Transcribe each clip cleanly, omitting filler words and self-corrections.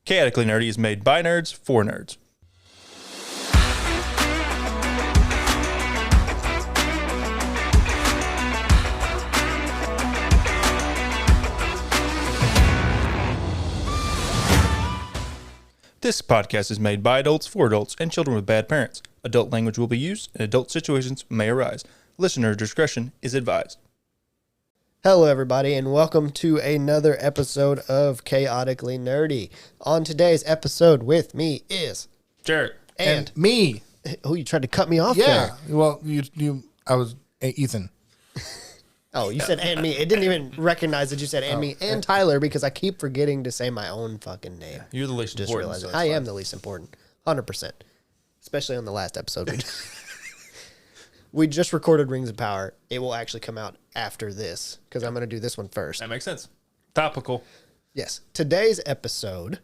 Chaotically Nerdy is made by nerds for nerds. This podcast is made by adults for adults and children with bad parents. Adult language will be used and adult situations may arise. Listener discretion is advised. Hello, everybody, and welcome to another episode of Chaotically Nerdy. On today's episode with me is Jarrett. and me. Oh, you tried to cut me off Yeah. there. Well, I was Ethan. Oh, you said and me. It didn't even recognize that you said and me and Tyler because I keep forgetting to say my own fucking name. You're the least Just important. realizing So I it's am fine. the least important, 100%. Especially on the last episode. We just recorded Rings of Power. It will actually come out after this because I'm going to do this one first. That makes sense. Topical. Yes. Today's episode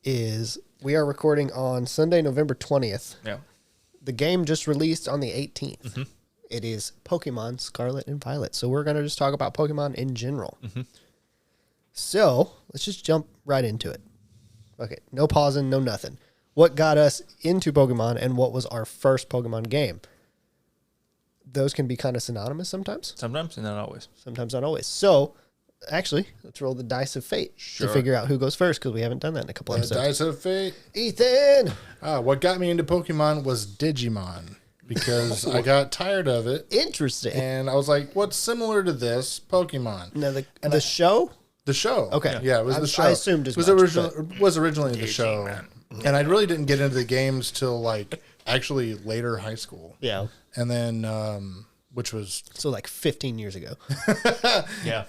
is we are recording on Sunday, November 20th. Yeah. The game just released on the 18th. Mm-hmm. It is Pokemon Scarlet and Violet. So we're going to just talk about Pokemon in general. Mm-hmm. So let's just jump right into it. Okay. No pausing, no nothing. What got us into Pokemon and what was our first Pokemon game? Those can be kind of synonymous sometimes. Sometimes and not always. Sometimes not always. So actually, let's roll the dice of fate to figure out who goes first because we haven't done that in a couple The episodes. Dice of Fate. Ethan! What got me into Pokemon was Digimon because I got tired of it. Interesting. And I was like, what's similar to this? Pokemon. Now, the show? The show. Okay. Yeah, it was the show. I assumed as it was much, was originally the show. And I really didn't get into the games till like actually later high school. Yeah. And then, which was... So like 15 years ago. Yeah.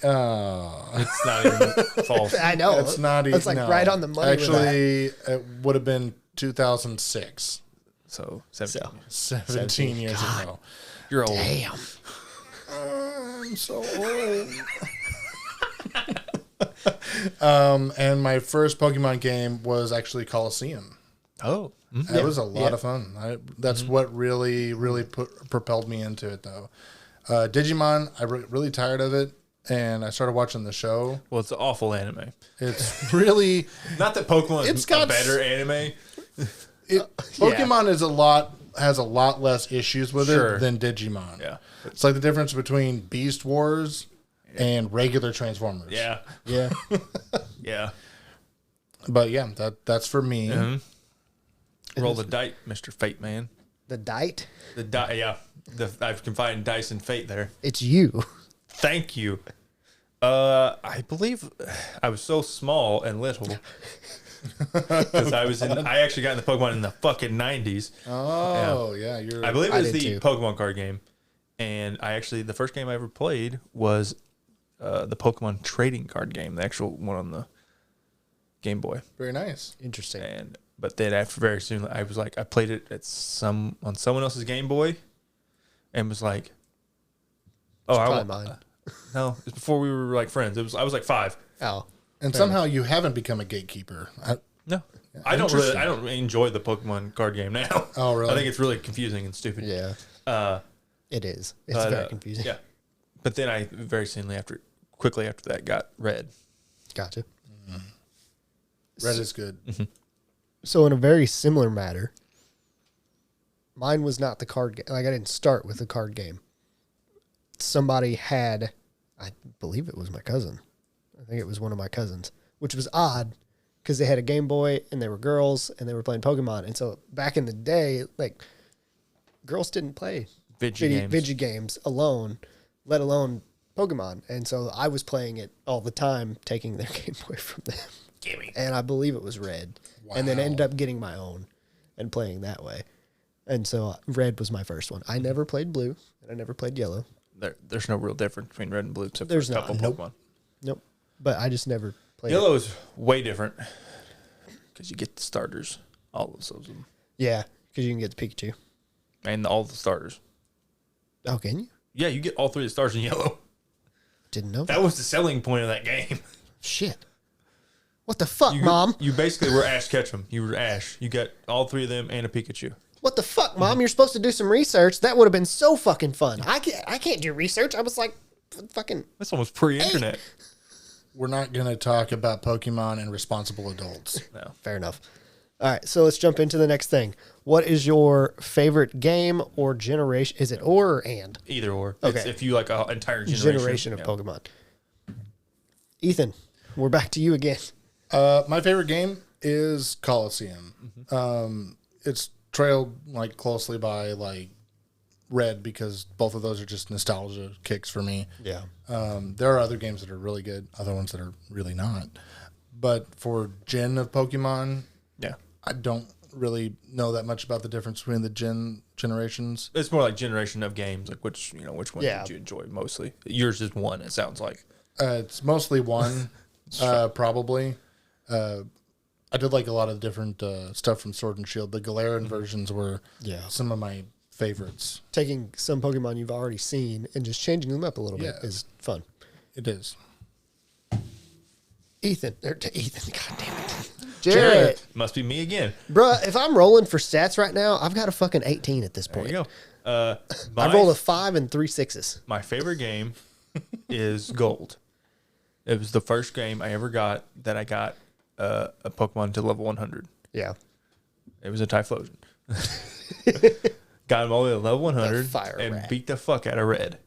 It's not even false. I know. It's not even... It's like right on the money. Actually, it would have been 2006. So 17. 17 years ago. You're old. Damn. I'm so old. And my first Pokemon game was actually Coliseum. Oh. That was a lot of fun. That's what really propelled me into it, though. Digimon, I really tired of it, and I started watching the show. Well, it's an awful anime. It's really... Not that Pokemon is It's got a better anime. Pokemon has a lot less issues with Sure. it than Digimon. Yeah. It's like the difference between Beast Wars and regular Transformers. Yeah. Yeah. Yeah. But yeah, that's for me. Mm-hmm. Roll the dice, Mr. Fate Man. The dite? The die, yeah. I can find dice and fate there. It's you. Thank you. I believe I was so small and little because I actually got into Pokemon in the fucking 90s. Oh, yeah. I believe it I was did the too. Pokemon card game, and the first game I ever played was the Pokemon trading card game, the actual one on the Game Boy. Very nice. Interesting. But then after very soon, I played it on someone else's Game Boy, and was like, "Oh, Probably mine. No, it's before we were like friends. I was like 5. Oh. And somehow you haven't become a gatekeeper. No, I don't really enjoy the Pokemon card game now. Oh, really? I think it's really confusing and stupid. Yeah. It is. It's But, very confusing. Yeah, but then I quickly after that got Red. Gotcha. Red is good. So in a very similar matter, mine was not the card game. Like I didn't start with the card game. Somebody had, I believe it was my cousin. I think it was one of my cousins, which was odd because they had a Game Boy and they were girls and they were playing Pokemon. And so back in the day, like girls didn't play Vigi games alone, let alone Pokemon. And so I was playing it all the time, taking their Game Boy from them. And I believe it was Red. Wow. And then ended up getting my own and playing that way. And so Red was my first one. I never played Blue and I never played Yellow. There's no real difference between Red and Blue except There's for a couple not. Pokemon. Nope. But I just never played Yellow it. is way different because you get the starters, all of them, Yeah, because you can get the Pikachu. and all the starters. Oh, can you? Yeah, you get all 3 of the stars in Yellow. Didn't know That was the selling point of that game. Shit. What the fuck, Mom? You basically were Ash Ketchum. You were Ash. You got all 3 of them and a Pikachu. What the fuck, Mom? You're supposed to do some research. That would have been so fucking fun. I can't do research. I was like, fucking. This one was pre-internet. we're not going to talk about Pokemon and responsible adults. No. Fair enough. All right, so let's jump into the next thing. What is your favorite game or generation? Is it or and? Either or. Okay. It's if you like an entire Generation of Pokemon. Ethan, we're back to you again. My favorite game is Coliseum. It's trailed like closely by like Red because both of those are just nostalgia kicks for me. Yeah. There are other games that are really good, other ones that are really not. But for gen of Pokemon, Yeah. I don't really know that much about the difference between the generations. It's more like generation of games, like which one Yeah. did you enjoy mostly? Yours is one, it sounds like. It's mostly one, probably. I did like a lot of different stuff from Sword and Shield. The Galarian versions were some of my favorites. Taking some Pokemon you've already seen and just changing them up a little bit is fun. It is. Ethan, God damn it. Jared. Must be me again. Bruh, if I'm rolling for stats right now, I've got a fucking 18 at this There point. you go. I've rolled a 5 and 3 6s. My favorite game is Gold. It was the first game I ever got that I got a Pokemon to level 100. Yeah. It was a Typhlosion. Got him all the way to level 100 fire and rat. beat the fuck out of Red.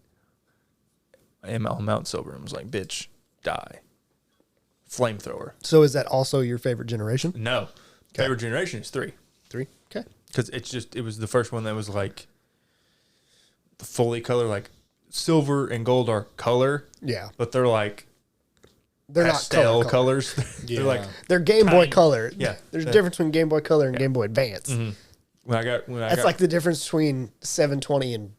And on Mount Silver and was like, bitch, die. Flamethrower. So is that also your favorite generation? No. Favorite generation is 3. 3? Okay. Because it was the first one that was like the fully color, like silver and gold are color. Yeah. But they're like They're pastel not color. colors. They're like They're Game Boy tiny. Color. Yeah. There's a difference between Game Boy Color and Game Boy Advance. when I got That's like the difference between 720 and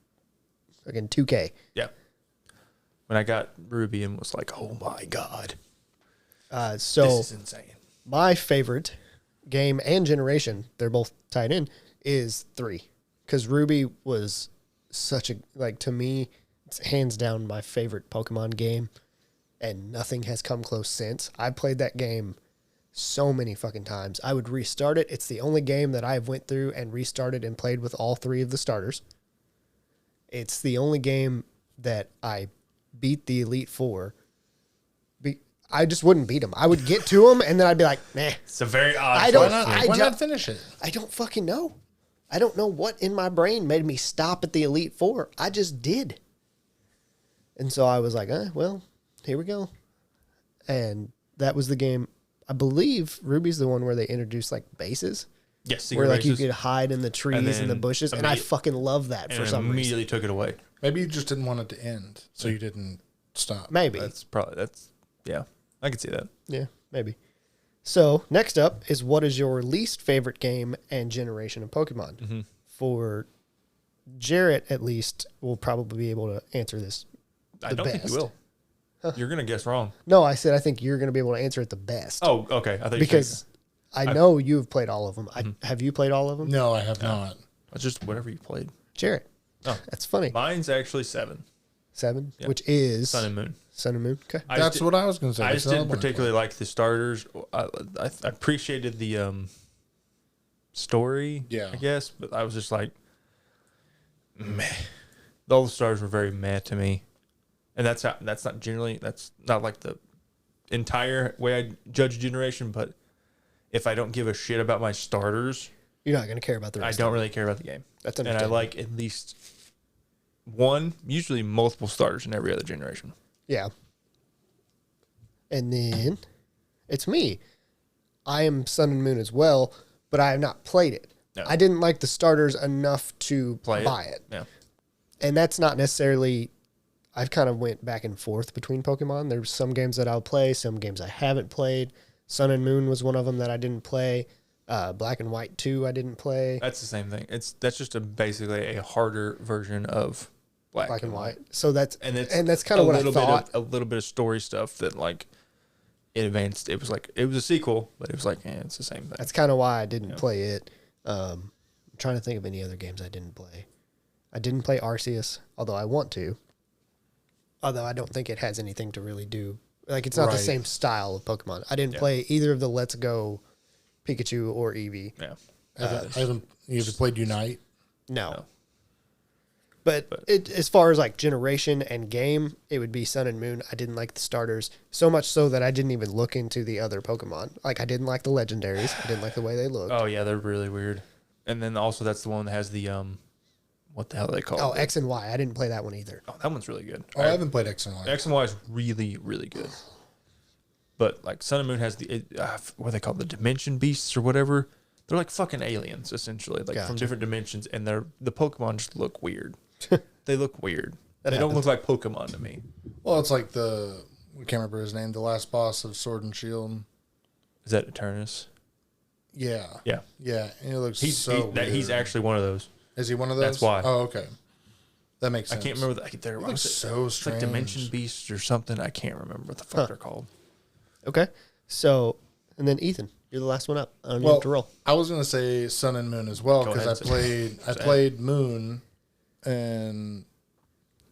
fucking 2K. yeah. When I got Ruby and was like, oh my god, So this is insane. my favorite game and generation, they're both tied in, is 3. Because Ruby was such a, like, to me, it's hands down my favorite Pokemon game. And nothing has come close since. I played that game so many fucking times. I would restart it. It's the only game that I've went through and restarted and played with all 3 of the starters. It's the only game that I beat the Elite Four. I just wouldn't beat them. I would get to them and then I'd be like, nah. It's a very odd. I don't- question. Why not finish it? I don't fucking know. I don't know what in my brain made me stop at the Elite Four. I just did. And so I was like, well, here we go. And that was the game. I believe Ruby's the one where they introduced like bases. Yes, Where like you races, could hide in the trees and the then bushes. And I fucking love that and for some reason. immediately took it away. Maybe you just didn't want it to end, so you didn't stop. Maybe. Yeah, I could see that. Yeah, maybe. So next up is what is your least favorite game and generation of Pokemon? For Jarrett, at least, will probably be able to answer this. I don't think you will. You're gonna guess wrong. No, I said I think you're going to be able to answer it the best. Oh, okay. I think because I know you've played all of them. Have you played all of them? No, I have not. it's just whatever you played. Jarrett. Oh. That's funny. Mine's actually 7. 7, which is Sun and Moon. Sun and Moon. Okay. That's what I was going to say. I That's just didn't another one. particularly like the starters. I appreciated the story, Yeah. I guess, but I was just like, meh. All the stars were very meh to me, and that's not like the entire way I judge generation. But if I don't give a shit about my starters, You're not going to care about the I rest. don't really care about the game. That's And I understandable. like at least one, usually multiple starters in every other generation. Yeah. And then it's me. I am Sun and Moon as well, but I have not played it. No. I didn't like the starters enough to buy it. Yeah. And that's not necessarily, I've kind of went back and forth between Pokemon. There's some games that I'll play, some games I haven't played. Sun and Moon was one of them that I didn't play. Black and White 2 I didn't play. That's the same thing. That's just basically a harder version of Black and White. So that's and that's kind of what I thought. A little bit of story stuff that like it advanced. It was a sequel, but it was like it's the same thing. That's kind of why I didn't play it. I'm trying to think of any other games I didn't play. I didn't play Arceus, although I want to. Although I don't think it has anything to really do. Like, it's not the Right. same style of Pokemon. I didn't play either of the Let's Go Pikachu or Eevee. Yeah. I haven't you ever played Unite? No. But as far as like generation and game, it would be Sun and Moon. I didn't like the starters so much so that I didn't even look into the other Pokemon. Like I didn't like the legendaries. I didn't like the way they looked. Oh yeah, they're really weird. And then also that's the one that has the what the hell are they called? Oh, X and Y. I didn't play that one either. Oh, that one's really good. Oh, I haven't played X and Y. X and Y is really, really good. But like Sun and Moon has what are they called? The Dimension Beasts or whatever. They're like fucking aliens essentially, like from different dimensions, and the Pokemon just look weird. They look weird. They don't look like Pokemon to me. Well, it's like I can't remember his name, the last boss of Sword and Shield. Is that Eternus? Yeah. Yeah. Yeah. And it looks He's actually one of those. Is he one of those? That's why. Oh, okay. That makes sense. I can't remember. It looks so strange. Like Dimension Beasts or something. I can't remember what the fuck they're called. Okay. So, and then Ethan, you're the last one up. I don't have to roll. I was going to say Sun and Moon as well because I played Moon and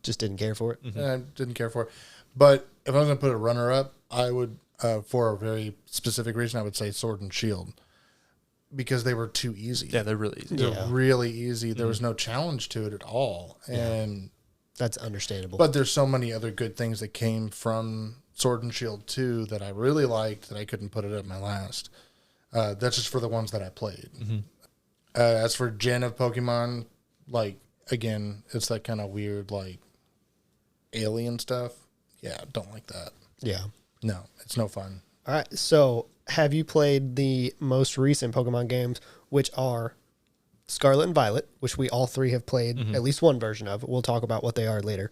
just didn't care for it. And I didn't care for it. But if I was going to put a runner up, I would, for a very specific reason, I would say Sword and Shield because they were too easy. Yeah, they're really easy. They're really easy. There was no challenge to it at all. And that's understandable. But there's so many other good things that came from Sword and Shield 2 that I really liked that I couldn't put it at my last. That's just for the ones that I played. As for Gen of Pokemon, like, again, it's that kind of weird, like, alien stuff. Yeah, don't like that. Yeah. No, it's no fun. All right. So, have you played the most recent Pokemon games, which are Scarlet and Violet, which we all three have played at least one version of? We'll talk about what they are later.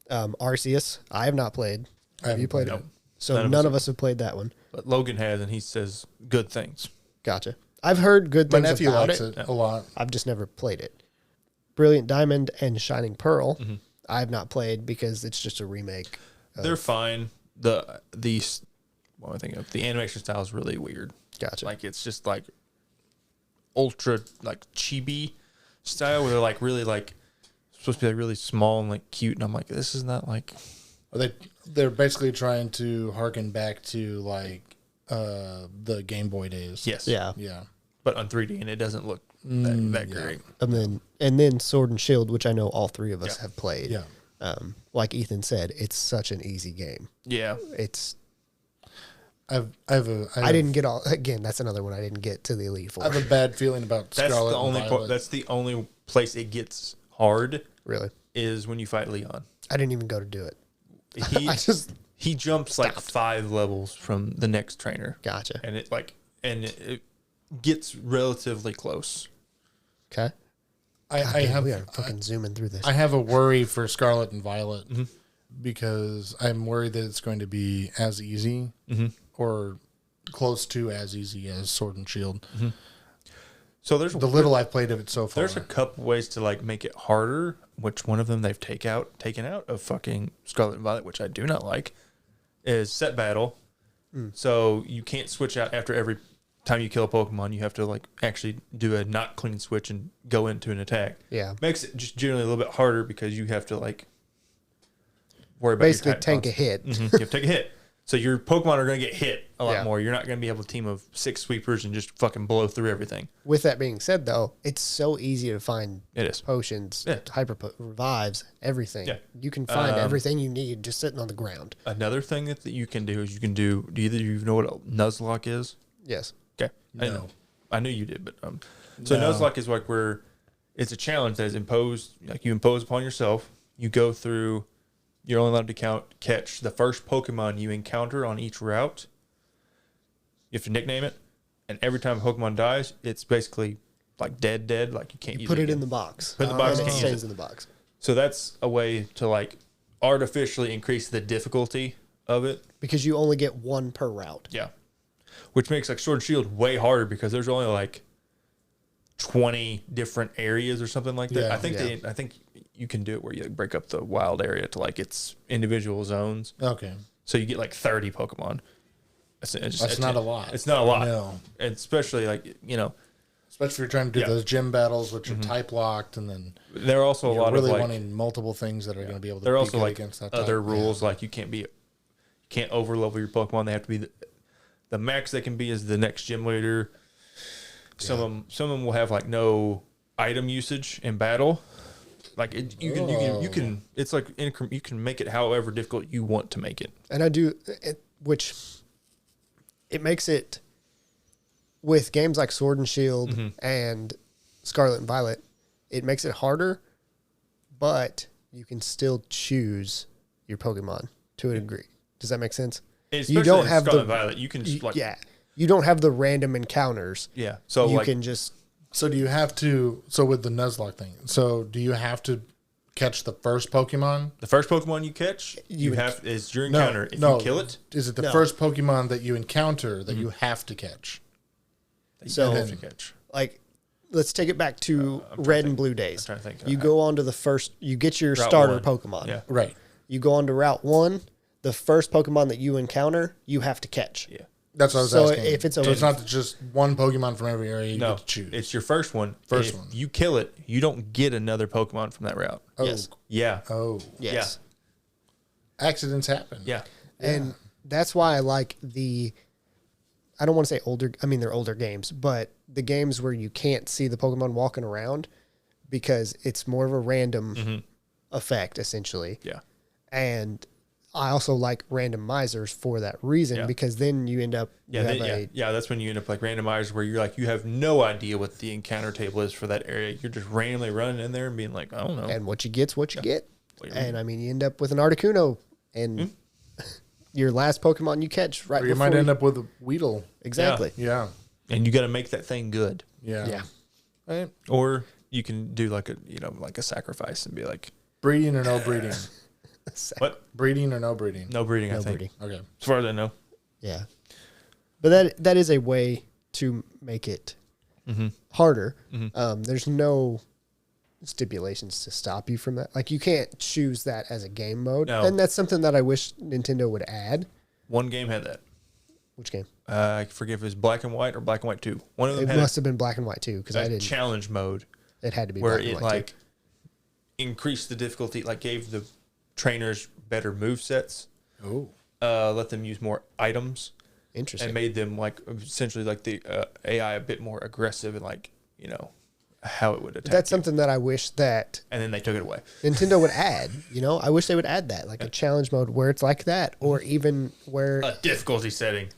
Arceus, I have not played. Have you played it? Nope. So none of us have played that one. But Logan has, and he says good things. Gotcha. I've heard good My things nephew about likes it. a lot. I've just never played it. Brilliant Diamond and Shining Pearl, I have not played because it's just a remake. They're fine. What am I thinking of? The animation style is really weird. Gotcha. Like it's just like ultra like chibi style where they're like really like supposed to be like really small and like cute, and I'm like, this is not like. They're basically trying to harken back to like the Game Boy days. Yes. Yeah. Yeah. But on 3D, and it doesn't look that great. And then Sword and Shield, which I know all three of us have played. Yeah. Like Ethan said, it's such an easy game. Yeah. It's. I didn't get all. Again, that's another one I didn't get to the Elite Four. I have a bad feeling about Scarlet and Violet. That's the only place it gets hard. Really? Is when you fight Leon. I didn't even go to do it. He jumps like 5 levels from the next trainer. Gotcha. And it gets relatively close. Okay. We are fucking zooming through this. I have a worry for Scarlet and Violet because I'm worried that it's going to be as easy or close to as easy as Sword and Shield. So there's the little I've played of it so far. There's a couple ways to like make it harder, which one of them they've taken out of fucking Scarlet and Violet, which I do not like, is set battle. So you can't switch out after every time you kill a Pokemon. You have to like actually do a not clean switch and go into an attack. Yeah. Makes it just generally a little bit harder because you have to like worry about basically your tank a hit. You have to take a hit. So your Pokemon are going to get hit a lot Yeah. more. You're not going to be able to team of 6 sweepers and just fucking blow through everything. With that being said, though, it's so easy to find It is. potions, Yeah. revives, everything. Yeah. You can find everything you need just sitting on the ground. Another thing that you can do is do either you know what a Nuzlocke is? Yes. Okay. No. I knew you did, but so No. Nuzlocke is like where it's a challenge that is imposed, like you impose upon yourself. You go through. You're only allowed to catch the first Pokemon you encounter on each route. You have to nickname it, and every time a Pokemon dies, it's basically like dead. Like you can't use Put it it in again. the box. Put it in the box, And it can't use stays it. in the box. So that's a way to like artificially increase the difficulty of it. Because you only get one per route. Yeah. Which makes like Sword and Shield way harder because there's only like 20 different areas or something like that. Yeah. I think you can do it where you like break up the wild area to like its individual zones. Okay. So you get like 30 Pokemon. That's not a lot. It's not a lot. No. And especially like, Especially if you're trying to do Yeah. those gym battles, which are type locked, and then there are also a you're lot really of like, wanting multiple things that are going to be able to there are be also good like against that other type. rules. Like you can't over level your Pokemon. They have to be the max they can be is the next gym leader. Some of them will have like no item usage in battle. Like you can. It's like you can make it however difficult you want to make it. And I do, which it makes it with games like Sword and Shield and Scarlet and Violet. It makes it harder, but you can still choose your Pokemon to a degree. Does that make sense? Especially you don't have Scarlet the and Violet. You can just you don't have the random encounters. Yeah. So you like, can just. So do you have to? So with the Nuzlocke thing, so do you have to catch the first Pokemon? the first Pokemon you catch, you have is your No, encounter. If no. you kill it, Is it the No. first Pokemon that you encounter that you have to catch? So- you have to catch. Like, let's take it back to Red and Blue days. I'm trying to think. You go on to the first, you get your Route starter 1. Pokemon. Yeah. Right. You go on to Route 1. The first Pokemon that you encounter, you have to catch. Yeah. That's what I was So asking. if it's a- so it's not just one Pokemon from every area you No, get to choose. it's your first one. First If one. you kill it, you don't get another Pokemon from that route. oh, Yes. Yeah. oh, Yes. accidents happen. Yeah. And that's why I like I don't want to say older, I mean, they're older games, but the games where you can't see the Pokemon walking around because it's more of a random effect, essentially. Yeah. And I also like randomizers for that reason Yeah. because then you end up, Yeah, that's when you end up like randomized where you're like you have no idea what the encounter table is for that area. You're just randomly running in there and being like, I don't know. and what you get's what you get. What you And I mean, you end up with an Articuno and your last Pokemon you catch right Or you before might end up with a Weedle. Exactly. Yeah. And you got to make that thing good. Yeah. Yeah. Right. Or you can do like a sacrifice and be like, Breeding or no breeding? what? Breeding or no breeding? No breeding, I No think. breeding. Okay. As far as I know. Yeah. But that is a way to make it harder. There's no stipulations to stop you from that. Like you can't choose that as a game mode. No. And that's something that I wish Nintendo would add. One game had that. Which game? I forget if it was Black and White or Black and White 2. One of them It had must have been Black and White too, because I a didn't. challenge mode It had to be where Black and it White like increased the difficulty, like gave the trainers better move sets, Oh. let them use more items, too. Interesting. and made them like essentially like the AI a bit more aggressive and like how it would attack. That's you. something that I wish that And then they took it away. Nintendo would add. I wish they would add that, like a challenge mode where it's like that, or even where A difficulty setting.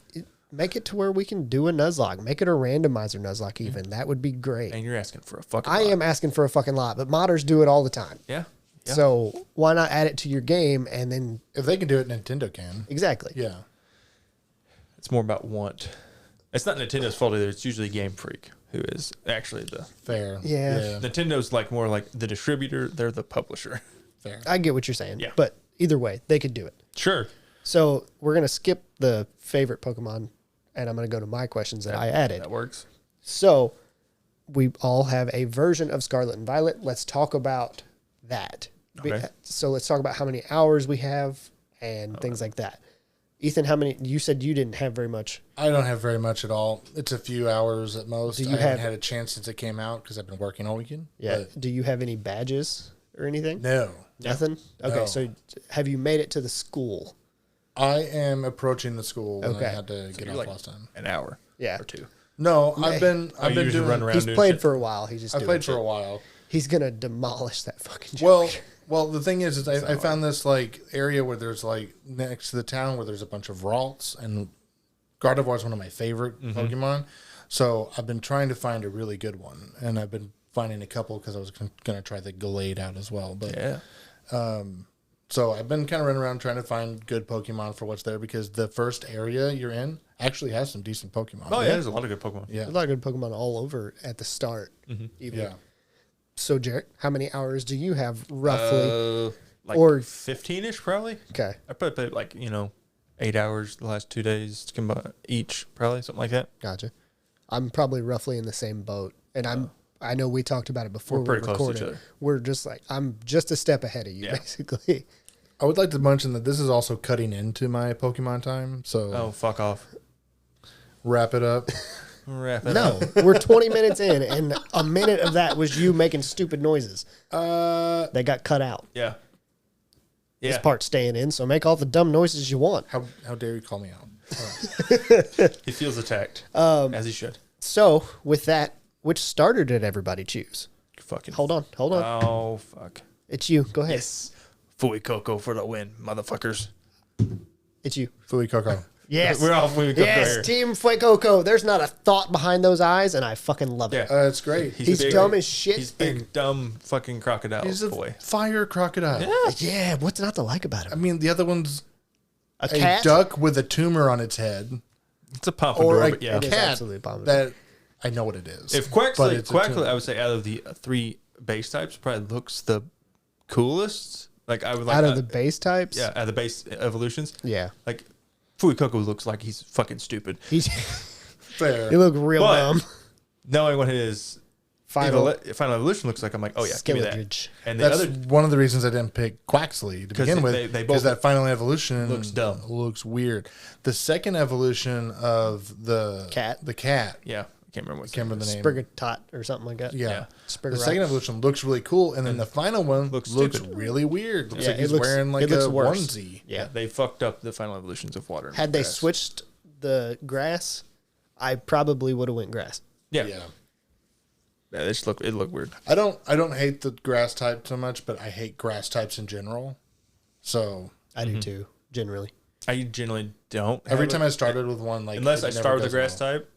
make it to where we can do a Nuzlocke, make it a randomizer Nuzlocke. Even that would be great. And you're asking for a fucking I lot. am asking for a fucking lot, but modders do it all the time. Yeah. Yeah. So why not add it to your game and then If they can do it, Nintendo can. exactly? Yeah. It's more about want. It's not Nintendo's fault either. It's usually Game Freak who is actually the... Fair. Yeah. Nintendo's like more like the distributor. They're the publisher. Fair. I get what you're saying. Yeah. But either way, they could do it. Sure. So we're gonna skip the favorite Pokemon, and I'm gonna go to my questions that I added. That works. So we all have a version of Scarlet and Violet. Let's talk about that. Okay. So let's talk about how many hours we have and things like that. Ethan, how many? You said you didn't have very much. I don't have very much at all. It's a few hours at most. Do you I haven't have- had a chance since it came out because I've been working all weekend. Yeah. But Do you have any badges or anything? no. Nothing. Okay. No. So have you made it to the school? I am approaching the school when Okay. I had to get You're off like last time. an hour Yeah. or two. No, I've been you doing. usually run around He's doing played shit. for a while. He's just I doing played for shit. a while. He's gonna demolish that fucking joke. Well, the thing is I found this like area where there's like next to the town where there's a bunch of Ralts, and Gardevoir is one of my favorite Pokemon. So I've been trying to find a really good one, and I've been finding a couple because I was going to try the Gallade out as well. But Yeah. so I've been kind of running around trying to find good Pokemon for what's there because the first area you're in actually has some decent Pokemon. Oh, yeah. There's a lot of good Pokemon. Yeah. There's a lot of good Pokemon all over at the start. Even. Yeah. So, Jarrett, how many hours do you have roughly? Like Or- 15-ish probably. Okay. I probably played like, 8 hours the last 2 days each, probably something like that. Gotcha. I'm probably roughly in the same boat. And I know we talked about it before We're pretty close to each recorded. other. We're just like, I'm just a step ahead of you, Yeah. basically. I would like to mention that this is also cutting into my Pokemon time. So Oh, fuck off. wrap it up. Wrap it No, up. we're 20 minutes in, and a minute of that was you making stupid noises. They got cut out. Yeah. This Yeah. part's staying in, so make all the dumb noises you want. How dare you call me out? He feels attacked. As he should. So, with that, which starter did everybody choose? Fucking. Hold on. Oh, fuck. It's you. Go ahead. Yes. Fuecoco for the win, motherfuckers. It's you. Fuecoco. Yes. We're all Fuecoco Yes, here. Team Fuecoco. There's not a thought behind those eyes, and I fucking love it. Yeah. It's great. He's dumb as shit. He's big, dumb fucking crocodile He's a boy. fire crocodile. Yeah, what's not to like about I him? mean, the other one's A a cat? duck with a tumor on its head. It's a pompadour, Or a but yeah. It is cat absolutely abominable. that I know what it is. If but Quaxley, it's a Quaxley, tumor. I would say out of the 3 base types, probably looks the coolest. Like I would like Out of the base types? yeah, out of the base evolutions. Yeah. Like Fuecoco looks like he's fucking stupid. He's Fair. he look real But dumb. knowing what his Final final evolution looks like, I'm like, oh yeah, give me that. Skillage. And the That's other one of the reasons I didn't pick Quaxley to 'Cause begin with. they both Because that final evolution looks dumb. looks weird. The second evolution of the Cat. yeah, I can't remember what Can't remember the name. Sprigatot or something like that. Yeah. Yeah. Sprig The Rock. second evolution looks really cool, and then the final one Looks looks stupid. really weird. Looks Yeah, like it he's looks- wearing like it looks a worse. onesie. Yeah. they fucked up the final evolutions of water. Had they Grass. switched the grass, I probably would have went grass. yeah, Yeah. it just looked weird. I don't hate the grass type so much, but I hate grass types in general. So I do too, generally. I generally don't. every have time it. I started with one, like unless it I never start with a does grass well. type,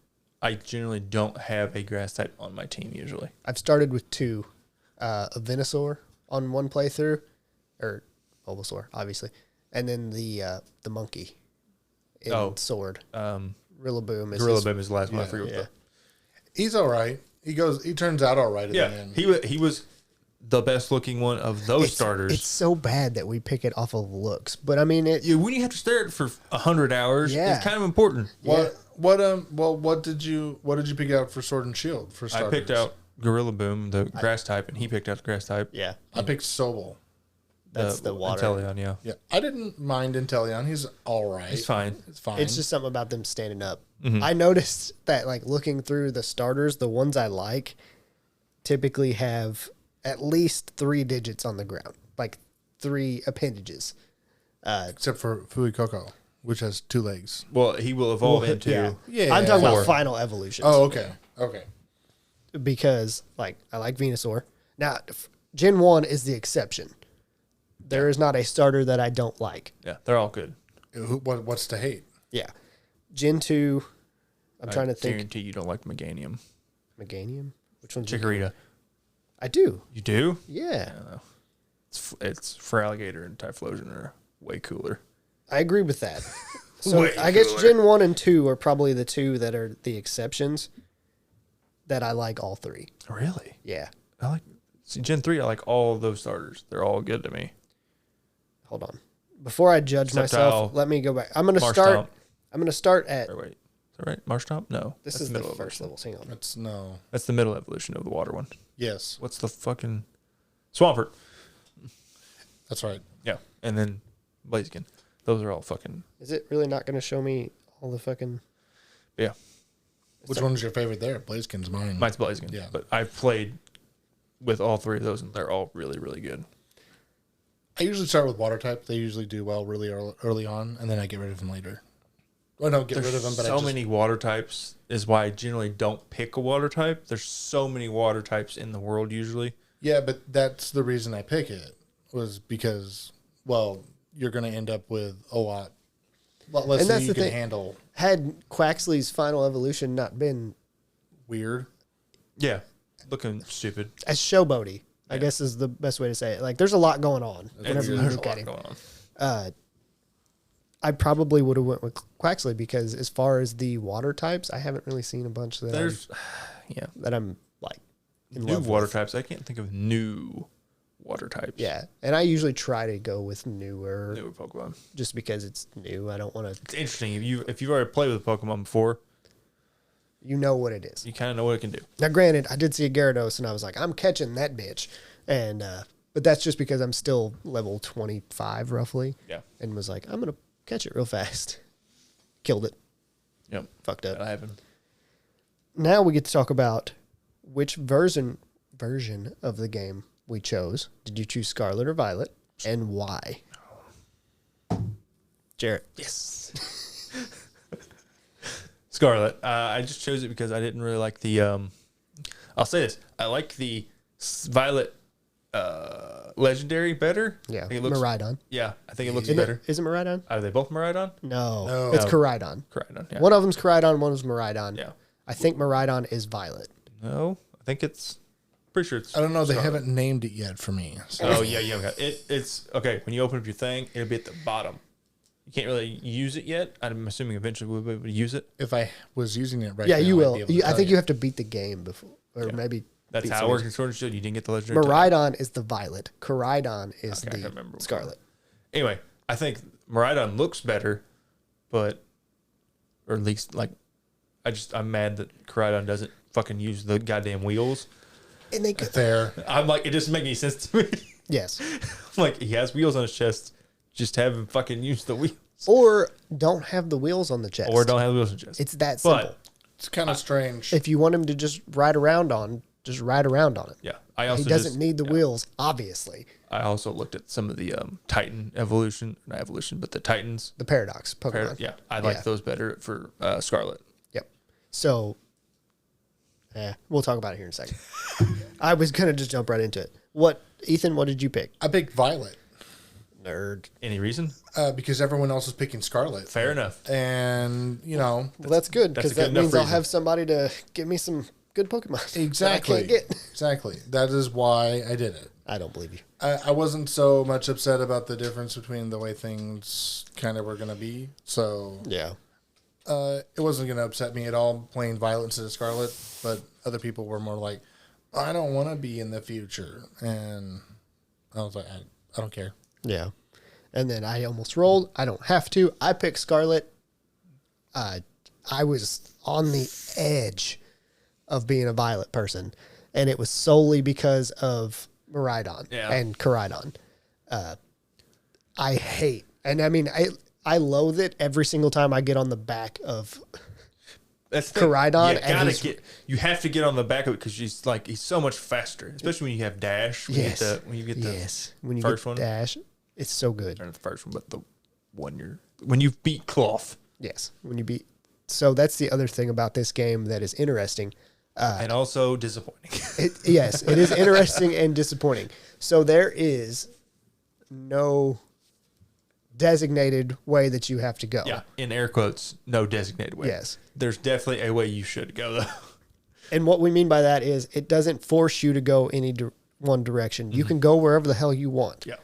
I generally don't have a grass type on my team usually. I've started with 2. A Venusaur on one playthrough, or Bulbasaur, obviously, and then the monkey in Sword. Rillaboom is Gorilla his- Bim is the last one I yeah, forget. yeah. He's all right. He turns out all right at Yeah, the end. he was the best looking one of those starters. It's so bad that we pick it off of looks, but I mean it. When you have to stare at it for 100 hours, Yeah. it's kind of important. What did you pick out for Sword and Shield for I starters? picked out Gorilla Boom, the grass type, and he picked out the grass type. Yeah, I picked Sobel. that's the water. Inteleon, yeah. Yeah, I didn't mind Inteleon. He's all right. It's fine. It's fine. It's just something about them standing up. Mm-hmm. I noticed that, like, looking through the starters, the ones I like typically have at least 3 digits on the ground, like 3 appendages. except for Fuecoco, which has 2 legs. Well, he will evolve into. Yeah. I'm talking Four. about final evolutions. Oh, okay. Okay. Because, like, I like Venusaur. Now, Gen 1 is the exception. There is not a starter that I don't like. Yeah, they're all good. What's to hate? Yeah. Gen 2, I'm trying to I think. guarantee you don't like Meganium. Meganium? Which one's Chikorita. I do. You do? Yeah. It's for alligator and Typhlosion are way cooler. I agree with that. So Way I guess cooler. Gen 1 and 2 are probably the 2 that are the exceptions that I like all 3. Really? Yeah. I like Gen 3. I like all of those starters. They're all good to me. Hold on. Before I judge Sceptile, myself, let me go back. I'm going to Marshtomp. start. I'm going to start at. Or wait, is that right? Marshtomp? No. This that's is the middle first evolution. level. Hang on. It's no. That's the middle evolution of the water one. Yes, What's the fucking Swampert? that's right. Yeah, and then Blaziken. Those are all fucking Is it really not going to show me all the fucking? yeah. Which one's your favorite there? Blaziken's mine. Mine's Blaziken. Yeah. But I've played with all 3 of those, and they're all really, really good. I usually start with water type. They usually do well really early on, and then I get rid of them later. Well, no, get rid of them, but so I just, many water types is why I generally don't pick a water type. There's so many water types in the world usually. Yeah, but that's the reason I pick it was because, well, you're going to end up with a lot less And than that's you the can thing. handle. Had Quaxley's final evolution not been Weird. Yeah, looking stupid. as showboaty, I guess is the best way to say it. Like, there's a lot going on whenever you There's a look at lot him. going on. I probably would have went with Quaxley because as far as the water types, I haven't really seen a bunch that There's I'm like in new love water with. types. I can't think of new water types. Yeah, and I usually try to go with newer, Newer Pokemon. just because it's new. I don't want to. It's interesting. If you've already played with a Pokemon before, You know what it is. you kind of know what it can do. Now, granted, I did see a Gyarados, and I was like, I'm catching that bitch, and but that's just because I'm still level 25 roughly. Yeah. And was like, I'm gonna catch it real fast. Killed it. Yep. Fucked up. That happened. Now we get to talk about which version of the game we chose. Did you choose Scarlet or Violet, and why? Jarrett. Yes. Scarlet. I just chose it because I didn't really like the. I'll say this. I like the Violet legendary better. Yeah, I think it looks, Miraidon. yeah, I think it looks Isn't better. Is it Miraidon? Are they both Miraidon? No, it's No. Koraidon. Koraidon, yeah. One of them's Koraidon, one is Miraidon. Yeah. I think Miraidon is Violet. No, I think it's pretty sure it's. I don't know. They Scarlet. haven't named it yet for me. So. Oh yeah, yeah. Okay. It's okay. When you open up your thing, it'll be at the bottom. You can't really use it yet. I'm assuming eventually we'll be able to use it. If I was using it right Yeah, now, you I'd will. be able to I tell think you have to beat the game before, or maybe. That's beat how it some works of in Sword and Shield. You didn't get the legendary. these. type. Miraidon is the Violet. Koraidon is Okay, I the can't remember. Scarlet. Anyway, I think Miraidon looks better, but or at least like I'm mad that Koraidon doesn't fucking use the goddamn wheels. And they could, There. I'm like, it doesn't make any sense to me. yes, I'm like, he has wheels on his chest. Just have him fucking use the wheels. or don't have the wheels on the chest, Or don't have wheels on his chest. It's that simple. But It's kind of strange. If you want him to just ride around on, just ride around on it. yeah, I also He doesn't just, need the wheels, obviously. I also looked at some of the Titan evolution, not evolution, but the Titans. The Paradox Pokemon. Yeah, I like Yeah. those better for Scarlet. Yep. So, we'll talk about it here in a second. I was gonna just jump right into it. Ethan? What did you pick? I picked Violet Nerd. Any reason? because everyone else is picking Scarlet. Fair enough. And, Well, that's good that's because a good that enough means I'll reason. have somebody to give me some good Pokemon. Exactly. That I can't get. Exactly. That is why I did it. I don't believe you. I wasn't so much upset about the difference between the way things kind of were going to be. So Yeah. it wasn't going to upset me at all playing Violet instead of Scarlet. But other people were more like, I don't want to be in the future. And I was like, I don't care. Yeah. And then I almost rolled. I don't have to. I picked Scarlet. I was on the edge of being a Violet person, and it was solely because of Miraidon and Koraidon. I hate, and I mean, I loathe it every single time I get on the back of That's the Koraidon. You have to get on the back of it because he's so much faster, especially when you have dash. When Yes. when you get the when you first get one. Dash, it's so good. Or not the first one, but the one when you beat Cloth. Yes, when you beat. So that's the other thing about this game that is interesting. And also disappointing. Yes, it is interesting and disappointing. So there is no designated way that you have to go. Yeah, in air quotes, no designated way. Yes. There's definitely a way you should go, though. And what we mean by that is it doesn't force you to go any one direction. You can go wherever the hell you want. Yeah.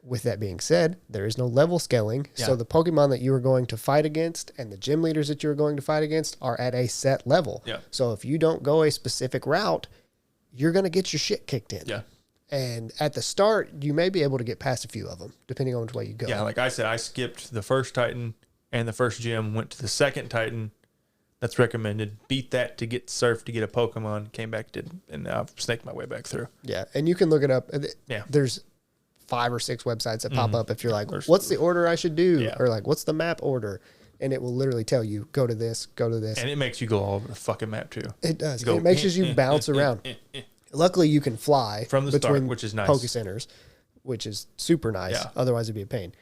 With that being said, there is no level scaling. So Yeah. the Pokemon that you are going to fight against and the gym leaders that you are going to fight against are at a set level. Yeah. So if you don't go a specific route, you're going to get your shit kicked in. Yeah. And at the start, you may be able to get past a few of them, depending on which way you go. Yeah, like I said, I skipped the first Titan and the first gym, went to the second Titan that's recommended, beat that to get Surf to get a Pokemon, came back, and I've snaked my way back through. Yeah, and you can look it up. Yeah. There's 5 or 6 websites that pop up if you're like, There's- what's the order I should do? Yeah. Or like, what's the map order? And it will literally tell you, go to this, go to this. And it makes you go all over the fucking map, too. It does. Go, It makes you bounce around. Luckily, you can fly From the start, between which is nice. Poke Centers, which is super nice. Yeah. Otherwise, it'd be a pain.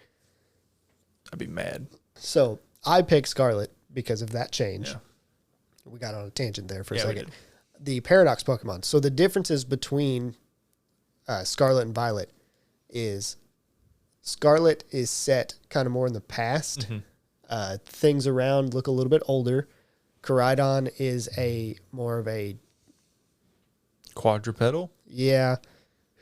I'd be mad. So I picked Scarlet because of that change. Yeah. We got on a tangent there for a Yeah, we second. did. The Paradox Pokemon. So the differences between Scarlet and Violet is Scarlet is set kind of more in the past. Things around look a little bit older. Koraidon is more of a Quadrupedal? who's I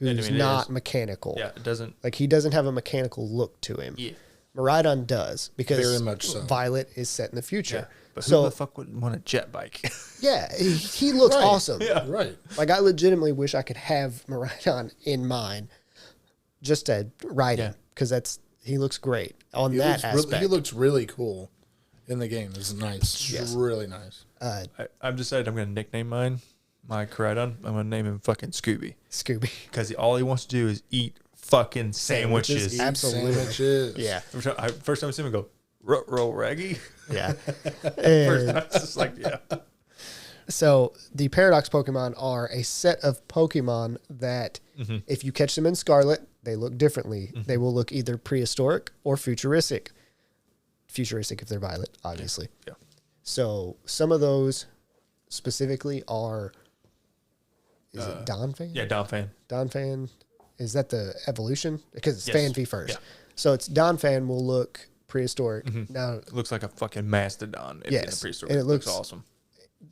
mean, it not is. mechanical. Yeah, it doesn't. Like he doesn't have a mechanical look to him. Yeah. Miraidon does because Very much so. Violet is set in the future. Yeah. But who So the fuck would want a jet bike? yeah, he looks Right. awesome. Yeah. Right. Like I legitimately wish I could have Miraidon in mine just to ride him because he looks great on that aspect. He looks really cool in the game. It's nice. Yes. Really nice. I've decided I'm going to nickname my Koraidon. I'm going to name him fucking Scooby. Scooby. Because all he wants to do is eat fucking sandwiches. Sandwiches. Absolutely. Sandwiches. Yeah, First time I see him, I go, roll raggy. yeah. First And time, it's just like, yeah. so the Paradox Pokemon are a set of Pokemon that if you catch them in Scarlet, they look differently. They will look either prehistoric or futuristic. Futuristic if they're Violet, obviously. Yeah. So some of those specifically are, is it Donphan? Yeah, Donphan. Donphan Is that the evolution? Because it's Yes. Phanpy first. Yeah. So it's Donphan will look prehistoric. Now, It looks like a fucking mastodon. If in Yes, the prehistoric. and it It looks looks- awesome.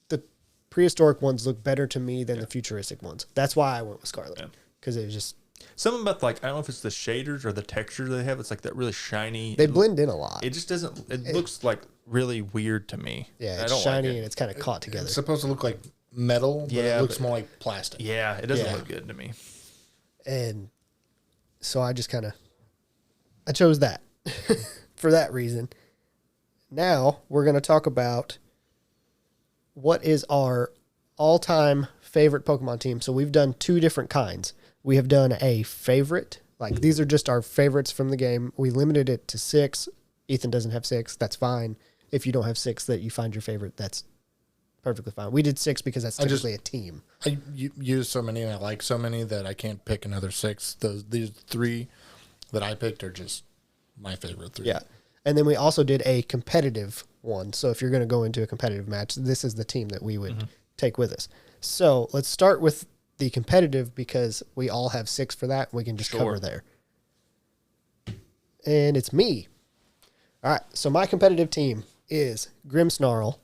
the prehistoric ones look better to me than the futuristic ones. That's why I went with Scarlet. Yeah. Because it was just, Something about like I don't know if it's the shaders or the texture they have. It's like that really shiny. they blend in a lot. It just doesn't. It looks like really weird to me. Yeah, I it's don't shiny like and it. it's kind of caught together. It's supposed to look like metal, but Yeah, it looks but- more like plastic. Yeah, it doesn't Yeah. look good to me. And so I just I chose that for that reason. Now we're going to talk about what is our all-time favorite Pokemon team. So we've done two different kinds. We have done a favorite, like these are just our favorites from the game. We limited it to 6. Ethan doesn't have 6. That's fine. If you don't have 6 that you find your favorite, that's perfectly fine. We did 6 because that's typically a team. I use so many and I like so many that I can't pick another 6. These 3 that I picked are just my favorite 3. Yeah. And then we also did a competitive one. So if you're going to go into a competitive match, this is the team that we would take with us. So let's start with the competitive because we all have 6 for that. We can just cover there. And it's me. All right. So my competitive team is Grimmsnarl,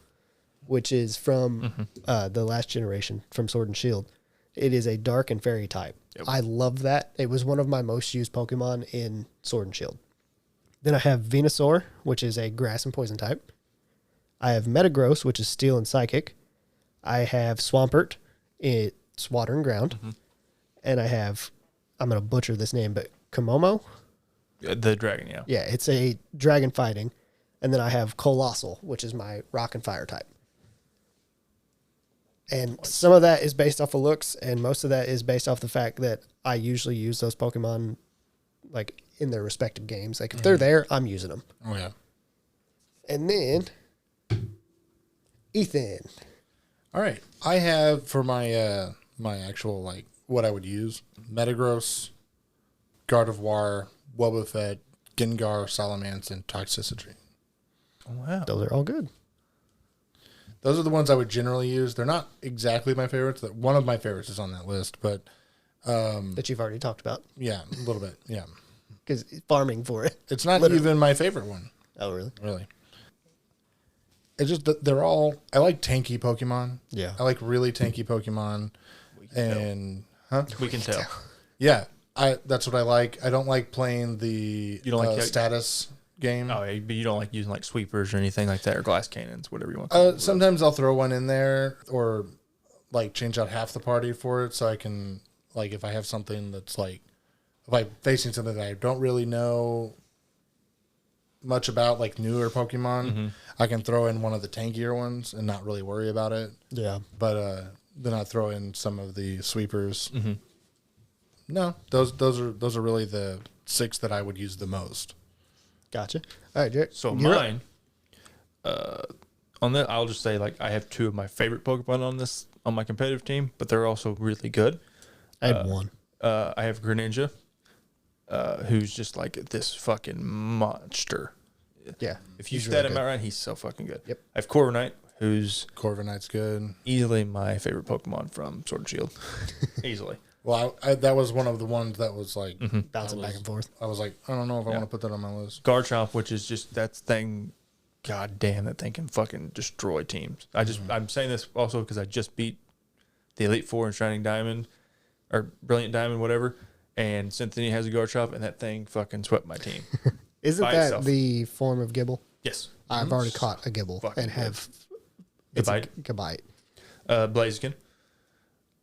which is from the last generation from Sword and Shield. It is a dark and fairy type. Yep. I love that. It was one of my most used Pokemon in Sword and Shield. Then I have Venusaur, which is a grass and poison type. I have Metagross, which is steel and psychic. I have Swampert, it's water and ground. And I have, I'm going to butcher this name, but Komomo? The dragon, yeah. Yeah, it's a dragon fighting. And then I have Colossal, which is my rock and fire type. And some of that is based off of looks, and most of that is based off the fact that I usually use those Pokemon like in their respective games. Like if they're there, I'm using them. Oh yeah. And then Ethan. All right. I have for my my actual like what I would use: Metagross, Gardevoir, Wobbuffet, Gengar, Salamence, and Toxicity. Oh, wow. Those are all good. Those are the ones I would generally use. They're not exactly my favorites. One of my favorites is on that list, but That you've already talked about. yeah, a little bit. Yeah, Because farming for it. it's not Literally. even my favorite one, Oh, really? really. It's just that they're all. I like tanky Pokemon. Yeah. I like really tanky Pokemon, and huh? We can tell. Yeah, that's what I like. I don't like playing the You don't like status game. Oh, yeah, but you don't like using like sweepers or anything like that, or glass cannons, whatever you want to call it. Sometimes I'll throw one in there or like change out half the party for it so I can like if I have something that's like if I'm facing something that I don't really know much about, like newer Pokemon, I can throw in one of the tankier ones and not really worry about it. Yeah. But then I throw in some of the sweepers. No, those are really the 6 that I would use the most. Gotcha. All right, Jared. So you're up. mine, on that, I'll just say like I have 2 of my favorite Pokemon on my competitive team, but they're also really good. I had one. I have Greninja, who's just like this fucking monster. Yeah. If you he's stat really him good. out right, he's so fucking good. Yep. I have Corviknight, who's Corviknight's good. easily my favorite Pokemon from Sword and Shield. Easily. Well, I that was one of the ones that was like Bouncing back and forth. I was like, I don't know if I want to put that on my list. Garchomp, which is just that thing. God damn, that thing can fucking destroy teams. I'm saying this also because I just beat the Elite Four in Shining Diamond or Brilliant Diamond, whatever. And Cynthia has a Garchomp, and that thing fucking swept my team. Isn't By that itself. the form of Gibble? Yes. I've already caught a Gibble Fucking and have Gabite. Gabite. Blaziken.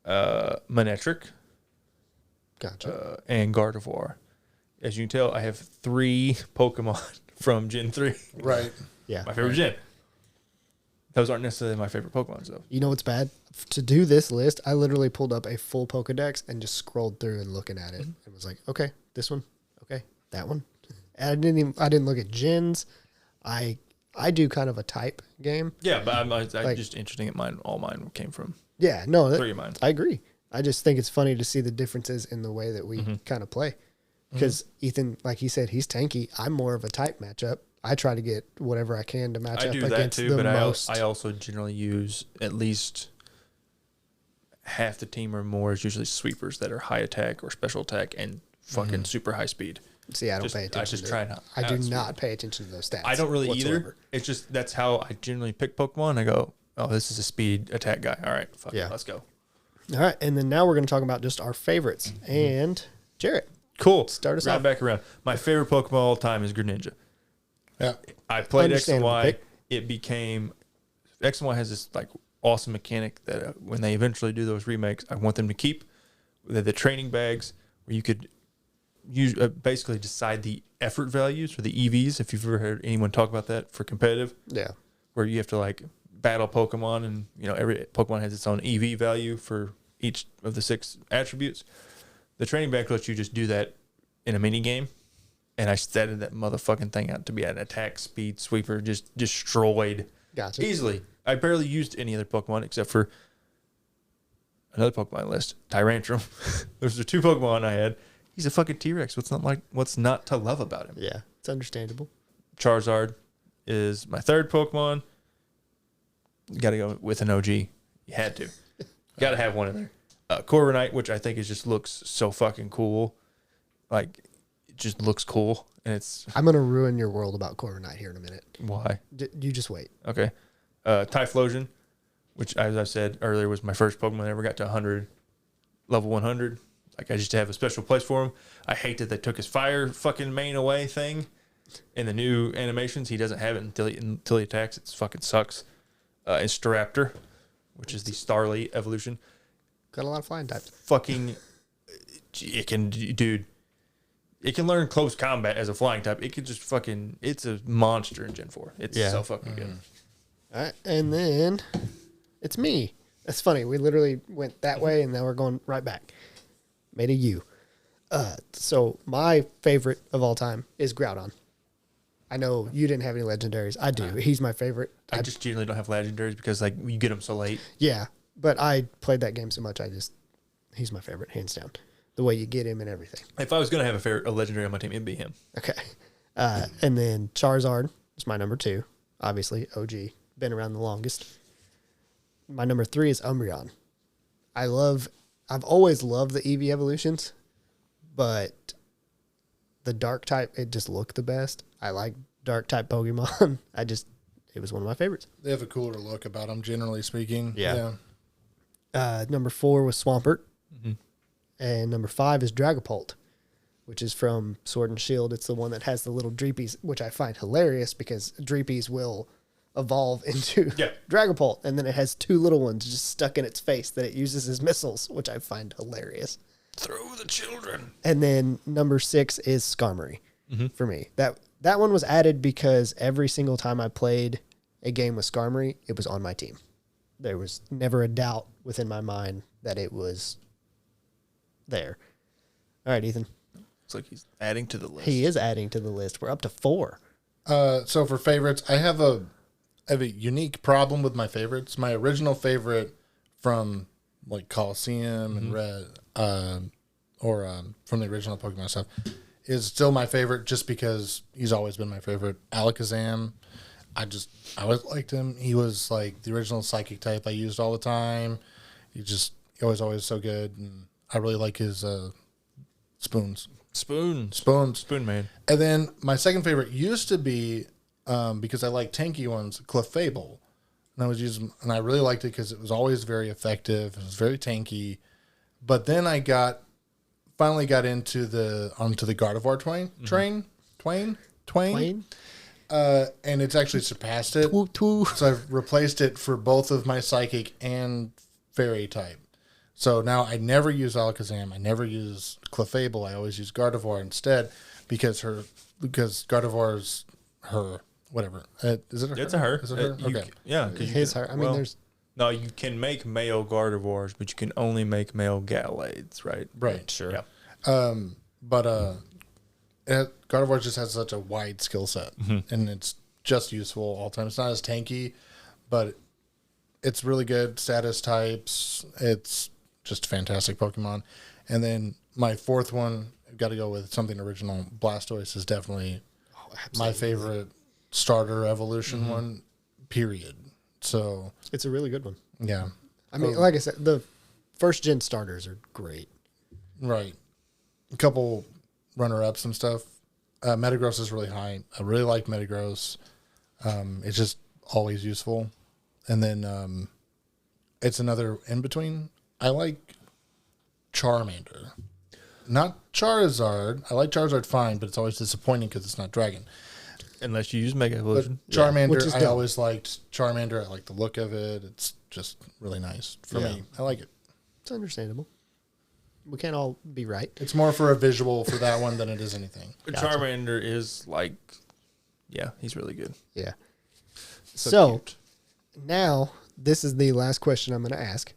Manectric. Gotcha. And Gardevoir. As you can tell, I have 3 Pokemon from Gen 3. Right. Yeah. My favorite Gen. Those aren't necessarily my favorite Pokemon, though. You know what's bad? To do this list, I literally pulled up a full Pokedex and just scrolled through and looking at it and was like, okay, this one, okay, that one. And I didn't look at gens. I do kind of a type game. Yeah, but I'm Like- just interesting at mine. All mine came from Yeah, no, 3 of mine. I agree. I just think it's funny to see the differences in the way that we kind of play. Because Ethan, like he said, he's tanky. I'm more of a type matchup. I try to get whatever I can to match I up do that against too, the but most. I also generally use at least half the team or more is usually sweepers that are high attack or special attack and fucking super high speed. See, I don't pay attention. I just try not. I do not pay attention to those stats. I don't really whatsoever. either. It's just that's how I generally pick Pokemon. I go, oh, this is a speed attack guy. All right, fuck it, let's go. All right, and then now we're going to talk about just our favorites. And Jarrett, cool. Start us right off. back around. My favorite Pokemon of all time is Greninja. Yeah. I played X and Understandable Y. pick. It became X and Y has this like awesome mechanic that when they eventually do those remakes, I want them to keep the training bags where you could use basically decide the effort values for the EVs. If you've ever heard anyone talk about that for competitive, yeah, where you have to like battle Pokemon, and you know every Pokemon has its own EV value for each of the 6 attributes. The training bag lets you just do that in a mini game, and I set that motherfucking thing out to be an attack speed sweeper, just destroyed gotcha. easily. I barely used any other Pokemon except for another Pokemon list, Tyrantrum. Those are 2 Pokemon I had. He's a fucking T-Rex. What's not to love about him? Yeah, it's understandable. Charizard is my 3rd Pokemon. You got to go with an OG. You had to. Got to have one in there. Corviknight, which I think just looks so fucking cool. Like, it just looks cool. And it's... I'm going to ruin your world about Corviknight here in a minute. Why? You just wait. Okay. Typhlosion, which, as I said earlier, was my first Pokemon that ever got to 100. Level 100. Like, I just have a special place for him. I hate that they took his fire fucking main away thing. In the new animations, he doesn't have it until he attacks. It fucking sucks. And Staraptor, which is the Starly evolution. Got a lot of flying types. Fucking, it can learn close combat as a flying type. It can just fucking, it's a monster in Gen 4. It's so fucking good. All right, and then it's me. That's funny. We literally went that way, and now we're going right back. Made a U. So my favorite of all time is Groudon. I know you didn't have any legendaries. I do. He's my favorite. I just generally don't have legendaries because like you get them so late. Yeah, but I played that game so much. He's my favorite, hands down. The way you get him and everything. If I was gonna have a legendary on my team, it'd be him. Okay. And then Charizard is my number 2. Obviously, OG. Been around the longest. My number 3 is Umbreon. I've always loved the EV evolutions, but the dark type, it just looked the best. I like dark type Pokemon. It was one of my favorites. They have a cooler look about them, generally speaking. Yeah. Number 4 was Swampert. Mm-hmm. And number 5 is Dragapult, which is from Sword and Shield. It's the one that has the little Dreepies, which I find hilarious because Dreepies will evolve into Dragapult, and then it has 2 little ones just stuck in its face that it uses as missiles, which I find hilarious. Throw the children. And then number 6 is Skarmory for me. That one was added because every single time I played a game with Skarmory, it was on my team. There was never a doubt within my mind that it was there. All right, Ethan. Looks like he's adding to the list. He is adding to the list. We're up to 4. So for favorites, I have a unique problem with my favorites. My original favorite from like Coliseum and Red, from the original Pokemon stuff, is still my favorite just because he's always been my favorite. Alakazam, I always liked him. He was like the original psychic type I used all the time. He was always so good, and I really like his spoons. Spoon man. And then my second favorite used to be, because I like tanky ones, Clefable. And I was using, and I really liked it because it was always very effective. It was very tanky. But then I finally got onto the Gardevoir Twain. And it's actually surpassed it. So I've replaced it for both of my psychic and fairy type. So now I never use Alakazam. I never use Clefable. I always use Gardevoir instead because Gardevoir's her, whatever. Is it her? It's a her. Is it her? Okay. Yeah. His her. I mean, there's... No, you can make male Gardevoirs, but you can only make male Gallades, right? Right. Sure. Yeah. Gardevoir just has such a wide skill set, and it's just useful all the time. It's not as tanky, but it's really good. Status types. It's just a fantastic Pokemon. And then my fourth one, I've got to go with something original. Blastoise is definitely my favorite starter evolution one, period. So it's a really good one. yeah. I mean, like I said, the first gen starters are great. Right. A couple runner-ups and stuff. Metagross is really high. I really like Metagross. It's just always useful. And then it's another in between. I like Charmander. Not Charizard. I like Charizard fine, but it's always disappointing because it's not Dragon. Unless you use Mega Evolution. But Charmander, which is I dope. always liked Charmander. I like the look of it. It's just really nice for me. I like it. It's understandable. We can't all be right. It's more for a visual for that one than it is anything. Charmander is like, yeah, he's really good. Yeah. So cute. Now, this is the last question I'm going to ask.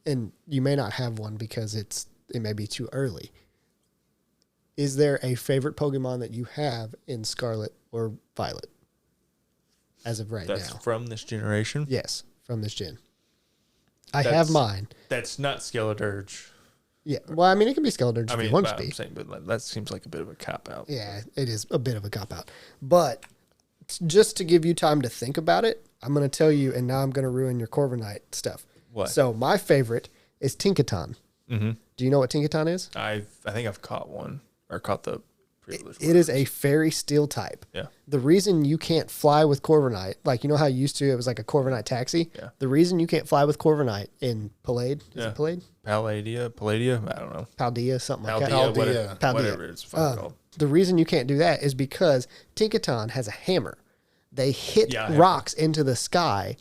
And you may not have one because it may be too early. Is there a favorite Pokemon that you have in Scarlet or Violet as of right That's now? from this generation. Yes, from this gen. I have mine. That's not Skeledirge. Yeah. Well, I mean, it can be Skeledirge if it wants to be. I'm saying, but that seems like a bit of a cop out. Yeah, it is a bit of a cop-out. But just to give you time to think about it, I'm going to tell you, and now I'm going to ruin your Corviknight stuff. What? So my favorite is Tinkaton. Mm-hmm. Do you know what Tinkaton is? I think I've caught one, or caught the privilege. It is a fairy steel type. Yeah. The reason you can't fly with Corviknight, like you know how you used to, it was like a Corviknight taxi? Yeah. The reason you can't fly with Corviknight in Pallade, is Yeah. it Pallade? Palladia, I don't know. Paldea, something like that. Paldea, Paldea. Paldea. whatever it's fucking called. The reason you can't do that is because Tinkaton has a hammer. They hit Yeah, I have rocks into the sky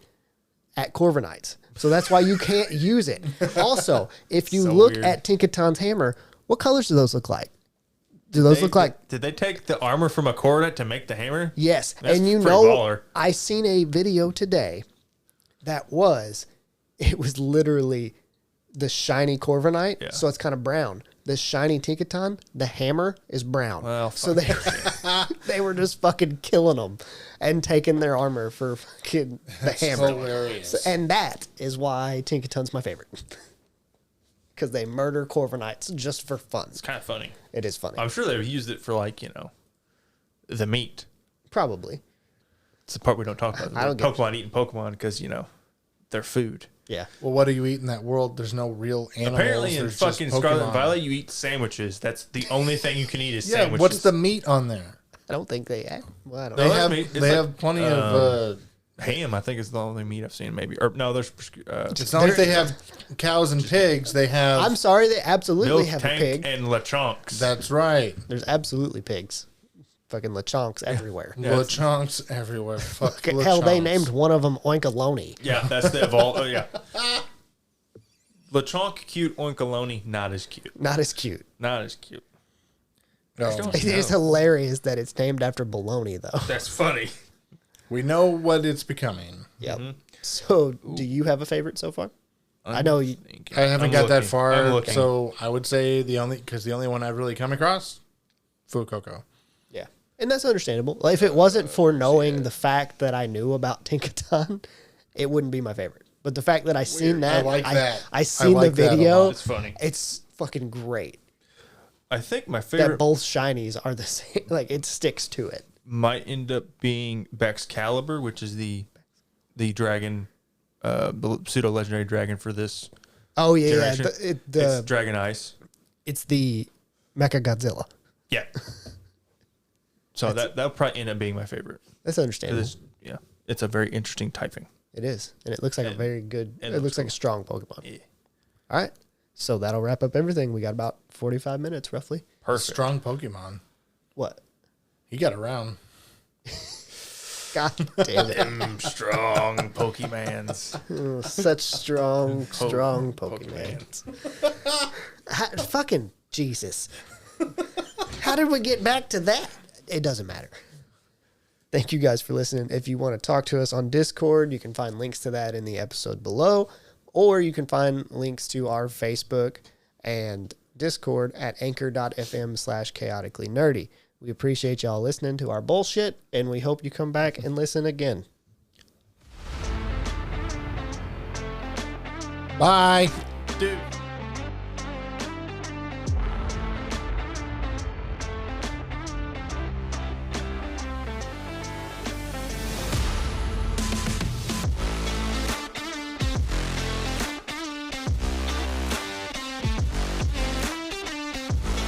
at Corviknights. So that's why you can't use it. Also, if you So look weird. at Tinkaton's hammer, what colors do those look like? Do those look like... Did they take the armor from a Corviknight to make the hammer? Yes. That's and you pretty know, baller. I seen a video today that it was literally the shiny Corviknight. Yeah. So it's kind of brown. The shiny Tinkaton, the hammer is brown. Well, so they were just fucking killing them and taking their armor for fucking the hammer. Hilarious. And that is why Tinkaton's my favorite. Because they murder Corviknights just for fun. It's kind of funny. It is funny. I'm sure they've used it for the meat. Probably. It's the part we don't talk about. I don't get Pokemon eating Pokemon because they're food. Yeah. Well, what do you eat in that world? There's no real animals. Apparently, in There's just fucking Scarlet and Pokemon. Violet, you eat sandwiches. That's the only thing you can eat is Yeah, sandwiches. what's the meat on there? I don't think they had. Well, I don't They know. that's have meat. It's they like, have plenty of. ham? I think is the only meat I've seen. Maybe or no, there's It's not like they have cows and pigs. They have. I'm sorry, they absolutely milk have a tank pig. and Lechonks. That's right. There's absolutely pigs. Fucking Lechonks everywhere. Yeah, it's- Lechonks everywhere. Fuck. Hell, they Lechonks. named one of them Oinkaloni. yeah, that's the evolve. Oh yeah, Lechonk cute, Oinkaloni not as cute. Not as cute. Not as cute. No. It is hilarious that it's named after bologna, though. That's funny. We know what it's becoming. Yep. So, do you have a favorite so far? I know you. I haven't I'm got that looking. far, I'm looking. so I would say the only one I've really come across, Fuecoco. Yeah. And that's understandable. Like, if it wasn't for knowing the fact that I knew about Tinkaton, it wouldn't be my favorite. But the fact that I seen Weird. I that, like that. I seen like the that a video. lot. It's funny. It's fucking great. I think my That favorite both shinies are the same. Like, it sticks to it. might end up being Baxcalibur, which is the dragon, the pseudo legendary dragon for this Oh, yeah. generation. Yeah. It's Dragon Ice. It's the Mecha Godzilla. Yeah. So that'll probably end up being my favorite. That's understandable. It's a very interesting typing. It is. And it looks like a And- very good, and it it looks looks like a strong Pokemon. Yeah. All right. So that'll wrap up everything. We got about 45 minutes roughly. Perfect. Strong Pokemon. What? He got around. God damn it. Strong Pokemans. Oh, such strong Pokemon. Fucking Jesus. How did we get back to that? It doesn't matter. Thank you guys for listening. If you want to talk to us on Discord, you can find links to that in the episode below, or you can find links to our Facebook and Discord at anchor.fm/chaotically-nerdy. We appreciate y'all listening to our bullshit, and we hope you come back and listen again. Bye. Dude.